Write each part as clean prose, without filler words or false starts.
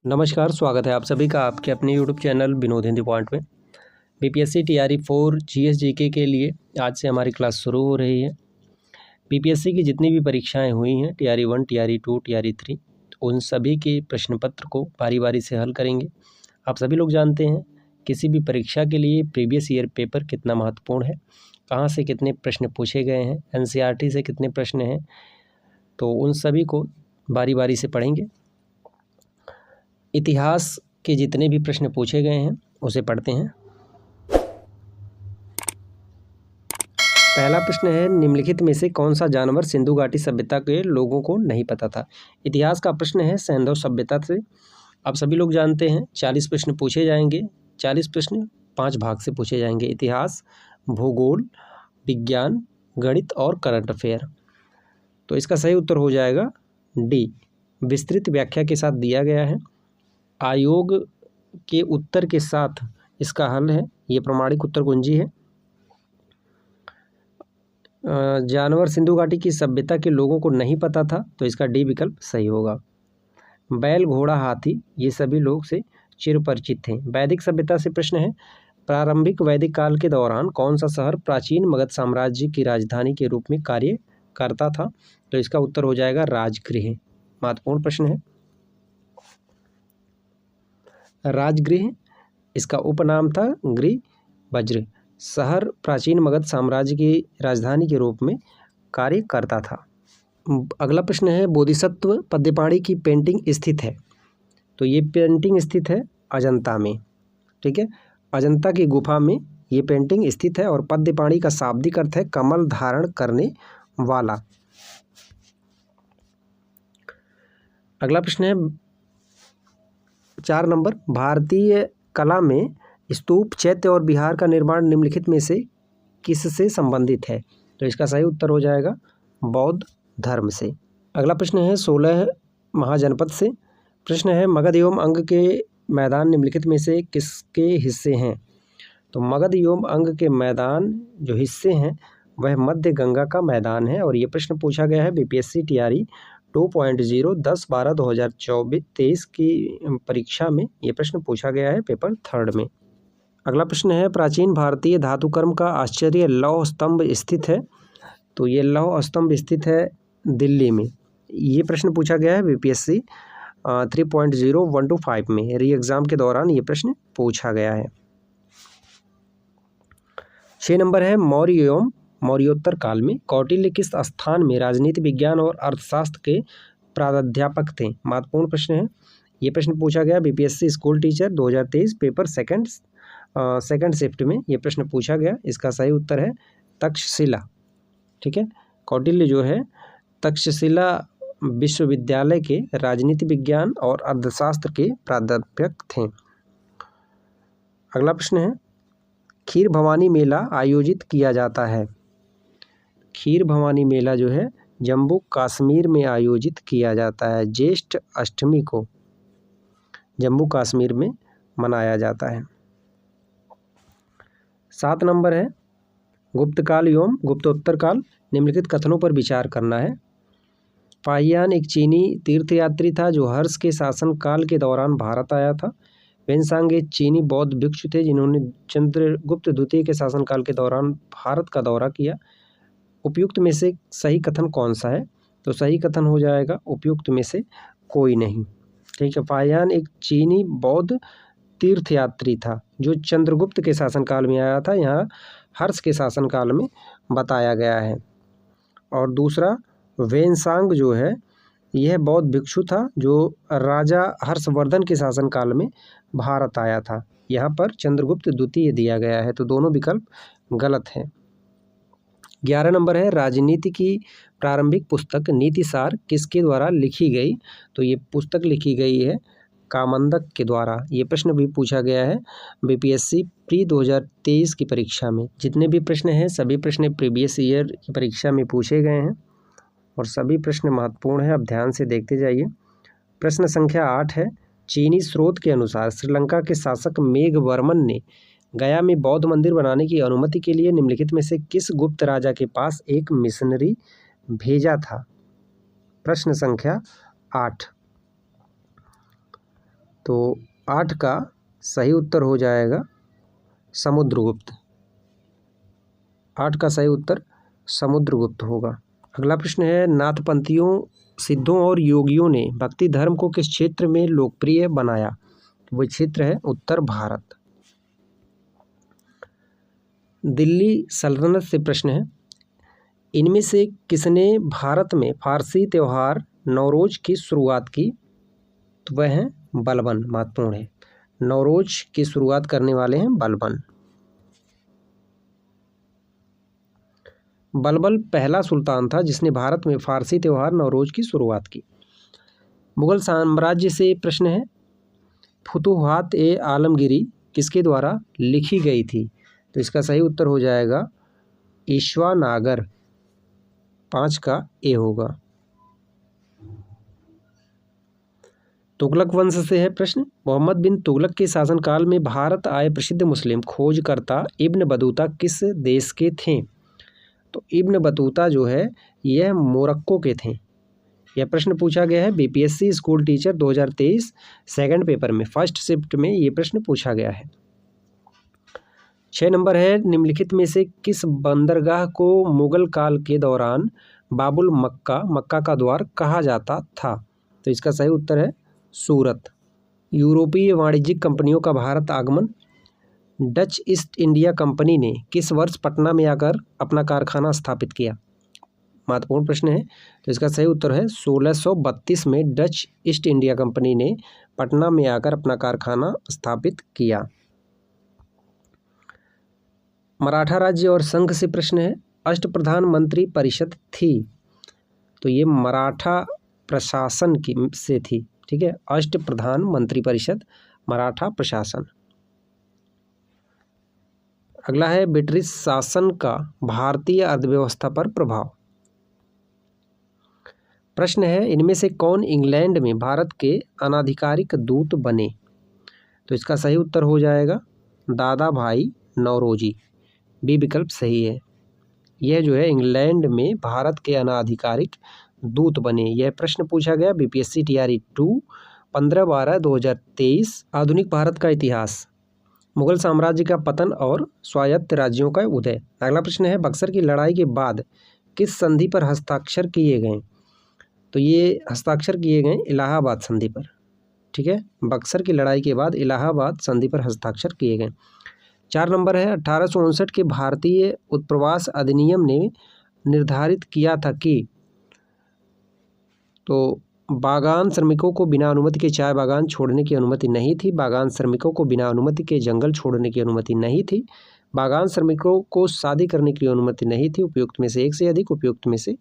नमस्कार, स्वागत है आप सभी का आपके अपने YouTube channel Vinod Hindi point में। बीपीएससी टीआरई 4 जीएस जीके के लिए आज से हमारी क्लास शुरू हो रही है। बीपीएससी की जितनी भी परीक्षाएं हुई हैं टीआरई 1, टीआरई 2, टीआरई 3, उन सभी के प्रश्न पत्र को बारी बारी से हल करेंगे। आप सभी लोग जानते हैं किसी भी परीक्षा के लिए प्रीवियस ईयर पेपर कितना महत्वपूर्ण है, कहाँ से कितने प्रश्न पूछे गए हैं, एनसीईआरटी से कितने प्रश्न हैं, तो उन सभी को बारी बारी से पढ़ेंगे। इतिहास के जितने भी प्रश्न पूछे गए हैं उसे पढ़ते हैं। पहला प्रश्न है, निम्नलिखित में से कौन सा जानवर सिंधु घाटी सभ्यता के लोगों को नहीं पता था। इतिहास का प्रश्न है सैंधव सभ्यता से। आप सभी लोग जानते हैं 40 प्रश्न पूछे जाएंगे। 40 प्रश्न 5 भाग से पूछे जाएंगे, इतिहास, भूगोल, विज्ञान, गणित और करंट अफेयर। तो इसका सही उत्तर हो जाएगा डी, विस्तृत व्याख्या के साथ दिया गया है। आयोग के उत्तर के साथ इसका हल है, ये प्रमाणिक उत्तर कुंजी है। जानवर सिंधु घाटी की सभ्यता के लोगों को नहीं पता था, तो इसका डी विकल्प सही होगा। बैल, घोड़ा, हाथी ये सभी लोग से चिरपरिचित थे। वैदिक सभ्यता से प्रश्न है, प्रारंभिक वैदिक काल के दौरान कौन सा शहर प्राचीन मगध साम्राज्य की राजधानी के रूप में कार्य करता था, तो इसका उत्तर हो जाएगा राजगृह। महत्वपूर्ण प्रश्न है। राजगृह इसका उपनाम था गृह वज्र। शहर प्राचीन मगध साम्राज्य की राजधानी के रूप में कार्य करता था। अगला प्रश्न है, बोधिसत्व पद्यपाणी की पेंटिंग स्थित है, तो ये पेंटिंग स्थित है अजंता में। ठीक है, अजंता की गुफा में ये पेंटिंग स्थित है और पद्यपाणी का शाब्दिक अर्थ है कमल धारण करने वाला। अगला प्रश्न है 4 नंबर, भारतीय कला में स्तूप, चैत्य और विहार का निर्माण निम्नलिखित में से किससे संबंधित है, तो इसका सही उत्तर हो जाएगा बौद्ध धर्म से। अगला प्रश्न है 16 महाजनपद से। प्रश्न है, मगध एवं अंग के मैदान निम्नलिखित में से किसके हिस्से हैं, तो मगध एवं अंग के मैदान जो हिस्से हैं वह मध्य गंगा का मैदान है। और ये प्रश्न पूछा गया है बीपीएससी टीआरई 2.0 10/12/2023 की परीक्षा में ये प्रश्न पूछा गया है पेपर 3 में। अगला प्रश्न है, प्राचीन भारतीय धातुकर्म का आश्चर्य लौह स्तंभ स्थित है, तो ये लौह स्तंभ स्थित है दिल्ली में। ये प्रश्न पूछा गया है बीपीएससी 3.0 1 to 5 में, री एग्ज़ाम के दौरान ये प्रश्न पूछा गया है। 6 नंबर है, मौर्य एवं मौर्योत्तर काल में कौटिल्य किस स्थान में राजनीति विज्ञान और अर्थशास्त्र के प्राध्यापक थे। महत्वपूर्ण प्रश्न है। ये प्रश्न पूछा गया BPSC school teacher 2023 paper second shift में ये प्रश्न पूछा गया। इसका सही उत्तर है तक्षशिला। ठीक है, कौटिल्य जो है तक्षशिला विश्वविद्यालय के राजनीति विज्ञान और अर्थशास्त्र के प्राध्यापक थे। अगला प्रश्न है, खीर भवानी मेला आयोजित किया जाता है। खीर भवानी मेला जो है जम्मू कश्मीर में आयोजित किया जाता है। ज्येष्ठ अष्टमी को जम्मू कश्मीर में मनाया जाता है। 7 नंबर है, गुप्तकाल एवं गुप्तोत्तर काल निम्नलिखित कथनों पर विचार करना है। फाहियान एक चीनी तीर्थयात्री था जो हर्ष के शासनकाल के दौरान भारत आया था। वेनसांग एक चीनी बौद्ध भिक्षु थे जिन्होंने चंद्रगुप्त द्वितीय के शासनकाल के दौरान भारत का दौरा किया। उपयुक्त में से सही कथन कौन सा है, तो सही कथन हो जाएगा उपयुक्त में से कोई नहीं। ठीक है, फाहियान एक चीनी बौद्ध तीर्थयात्री था जो चंद्रगुप्त के शासनकाल में आया था, यहाँ हर्ष के शासनकाल में बताया गया है। और दूसरा, वेनसांग जो है यह बौद्ध भिक्षु था जो राजा हर्षवर्धन के शासनकाल में भारत आया था, यहाँ पर चंद्रगुप्त द्वितीय दिया गया है, तो दोनों विकल्प गलत हैं। 11 नंबर है, राजनीति की प्रारंभिक पुस्तक नीतिसार किसके द्वारा लिखी गई, तो ये पुस्तक लिखी गई है कामंदक के द्वारा। ये प्रश्न भी पूछा गया है बीपीएससी प्री 2023 की परीक्षा में। जितने भी प्रश्न हैं सभी प्रश्न प्रीवियस ईयर की परीक्षा में पूछे गए हैं और सभी प्रश्न महत्वपूर्ण है, अब ध्यान से देखते जाइए। प्रश्न संख्या 8 है, चीनी स्रोत के अनुसार श्रीलंका के शासक मेघवर्मन ने गया में बौद्ध मंदिर बनाने की अनुमति के लिए निम्नलिखित में से किस गुप्त राजा के पास एक मिशनरी भेजा था। प्रश्न संख्या 8, तो 8 का सही उत्तर हो जाएगा समुद्रगुप्त। 8 का सही उत्तर समुद्रगुप्त होगा। अगला प्रश्न है, नाथपंथियों, सिद्धों और योगियों ने भक्ति धर्म को किस क्षेत्र में लोकप्रिय बनाया? वो क्षेत्र है उत्तर भारत। दिल्ली सल्तनत से प्रश्न है, इनमें से किसने भारत में फारसी त्यौहार नवरोज की शुरुआत की? तो वह हैं बलबन। महत्वपूर्ण है, नवरोज की शुरुआत करने वाले हैं बलबन। बलबन पहला सुल्तान था जिसने भारत में फारसी त्यौहार नवरोज की शुरुआत की। मुगल साम्राज्य से प्रश्न है, फुतुहात ए आलमगीरी किसके द्वारा लिखी गई थी? तो इसका सही उत्तर हो जाएगा ईश्वानागर। 5 का ए होगा। तुगलक वंश से है प्रश्न, मोहम्मद बिन तुगलक के शासनकाल में भारत आए प्रसिद्ध मुस्लिम खोजकर्ता इब्न बतूता किस देश के थे? तो इब्न बतूता जो है यह मोरक्को के थे। यह प्रश्न पूछा गया है BPSC school teacher 2023 second paper में, फर्स्ट शिफ्ट में ये प्रश्न पूछा गया है। 6 नंबर है, निम्नलिखित में से किस बंदरगाह को मुगल काल के दौरान बाबुल मक्का, मक्का का द्वार कहा जाता था? तो इसका सही उत्तर है सूरत। यूरोपीय वाणिज्यिक कंपनियों का भारत आगमन। डच ईस्ट इंडिया कंपनी ने किस वर्ष पटना में आकर अपना कारखाना स्थापित किया? महत्वपूर्ण प्रश्न है। तो इसका सही उत्तर है 1632 में डच ईस्ट इंडिया कंपनी ने पटना में आकर अपना कारखाना स्थापित किया। मराठा राज्य और संघ से प्रश्न है, अष्टप्रधान मंत्री परिषद थी? तो ये मराठा प्रशासन की से थी। ठीक है, अष्टप्रधान मंत्री परिषद, मराठा प्रशासन। अगला है, ब्रिटिश शासन का भारतीय अर्थव्यवस्था पर प्रभाव। प्रश्न है, इनमें से कौन इंग्लैंड में भारत के अनाधिकारिक दूत बने? तो इसका सही उत्तर हो जाएगा दादा भाई नौरोजी। बी विकल्प सही है। यह जो है इंग्लैंड में भारत के अनाधिकारिक दूत बने। यह प्रश्न पूछा गया बीपीएससी टीआरई 2 15/12/2023। आधुनिक भारत का इतिहास, मुगल साम्राज्य का पतन और स्वायत्त राज्यों का उदय। अगला प्रश्न है, बक्सर की लड़ाई के बाद किस संधि पर हस्ताक्षर किए गए? तो ये हस्ताक्षर किए गए इलाहाबाद संधि पर। ठीक है, बक्सर की लड़ाई के बाद इलाहाबाद संधि पर हस्ताक्षर किए गए। 4 नंबर है, 1859 के भारतीय उत्प्रवास अधिनियम ने निर्धारित किया था कि तो बागान श्रमिकों को बिना अनुमति के चाय बागान छोड़ने की अनुमति नहीं थी। बागान श्रमिकों को बिना अनुमति के जंगल छोड़ने की अनुमति नहीं थी। बागान श्रमिकों को शादी करने की अनुमति नहीं थी। उपयुक्त में से एक से अधिक, उपयुक्त में से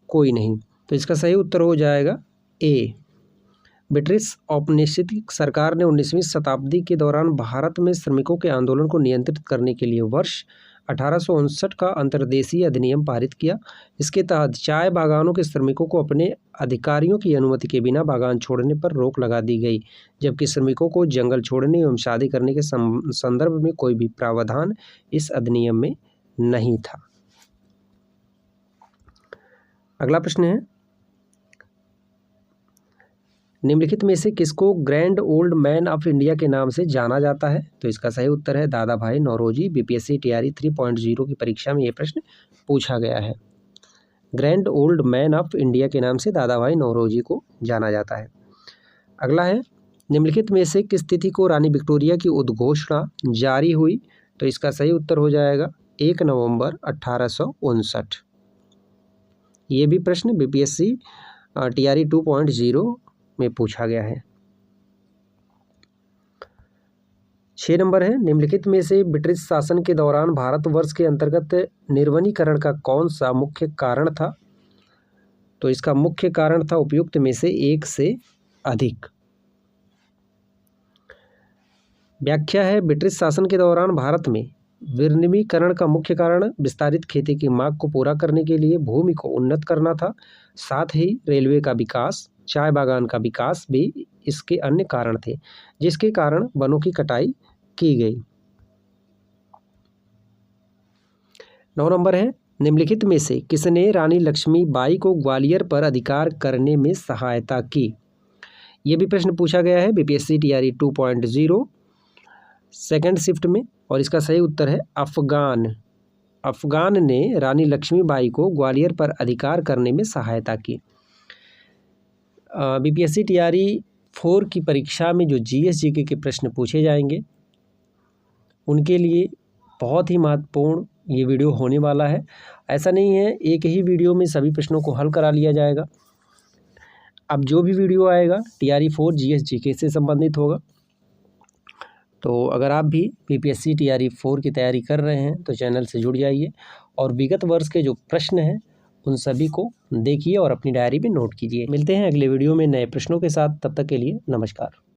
कोई नहीं। तो इसका सही उत्तर हो जाएगा ए। ब्रिटिश औपनिवेशिक सरकार ने 19वीं शताब्दी के दौरान भारत में श्रमिकों के आंदोलन को नियंत्रित करने के लिए वर्ष 1859 का अंतर्देशीय अधिनियम पारित किया। इसके तहत चाय बागानों के श्रमिकों को अपने अधिकारियों की अनुमति के बिना बागान छोड़ने पर रोक लगा दी गई, जबकि श्रमिकों को जंगल छोड़ने एवं शादी करने के संदर्भ में कोई भी प्रावधान इस अधिनियम में नहीं था। अगला प्रश्न है, निम्नलिखित में से किसको grand old man of India के नाम से जाना जाता है? तो इसका सही उत्तर है दादा भाई नौरोजी। बीपीएससी टीआरई 3.0 की परीक्षा में यह प्रश्न पूछा गया है। Grand old man of India के नाम से दादा भाई नौरोजी को जाना जाता है। अगला है, निम्नलिखित में से किस तिथि को रानी विक्टोरिया की उद्घोषणा जारी हुई? तो इसका सही उत्तर हो जाएगा 1 नवंबर 1859। ये भी प्रश्न बीपीएससी टीआरई 2.0 में पूछा गया है। 6 नंबर है, निम्नलिखित में से ब्रिटिश शासन के दौरान भारतवर्ष के अंतर्गत निर्वनीकरण का कौन सा मुख्य कारण था? तो इसका मुख्य कारण था उपयुक्त में से एक से अधिक। व्याख्या है, ब्रिटिश शासन के दौरान भारत में विनिर्मीकरण का मुख्य कारण विस्तारित खेती की मांग को पूरा करने के लिए भूमि को उन्नत करना था। साथ ही रेलवे का विकास, चाय बागान का विकास भी इसके अन्य कारण थे, जिसके कारण वनों की कटाई की गई। 9 नंबर है, निम्नलिखित में से किसने रानी लक्ष्मीबाई को ग्वालियर पर अधिकार करने में सहायता की? ये भी प्रश्न पूछा गया है बीपीएससी टीआरई 2.0 सेकंड शिफ्ट में, और इसका सही उत्तर है अफगान। अफगान ने रानी लक्ष्मीबाई को ग्वालियर पर अधिकार करने में सहायता की। बीपीएससी टीआरई 4 की परीक्षा में जो जीएस-जीके के प्रश्न पूछे जाएंगे उनके लिए बहुत ही महत्वपूर्ण ये वीडियो होने वाला है। ऐसा नहीं है एक ही वीडियो में सभी प्रश्नों को हल करा लिया जाएगा। अब जो भी वीडियो आएगा टीआरई 4 जीएस-जीके से संबंधित होगा। तो अगर आप भी बीपीएससी टीआरई 4 की तैयारी कर रहे हैं तो चैनल से जुड़ जाइए और विगत वर्ष के जो प्रश्न हैं उन सभी को देखिए और अपनी डायरी में नोट कीजिए। मिलते हैं अगले वीडियो में नए प्रश्नों के साथ, तब तक के लिए नमस्कार।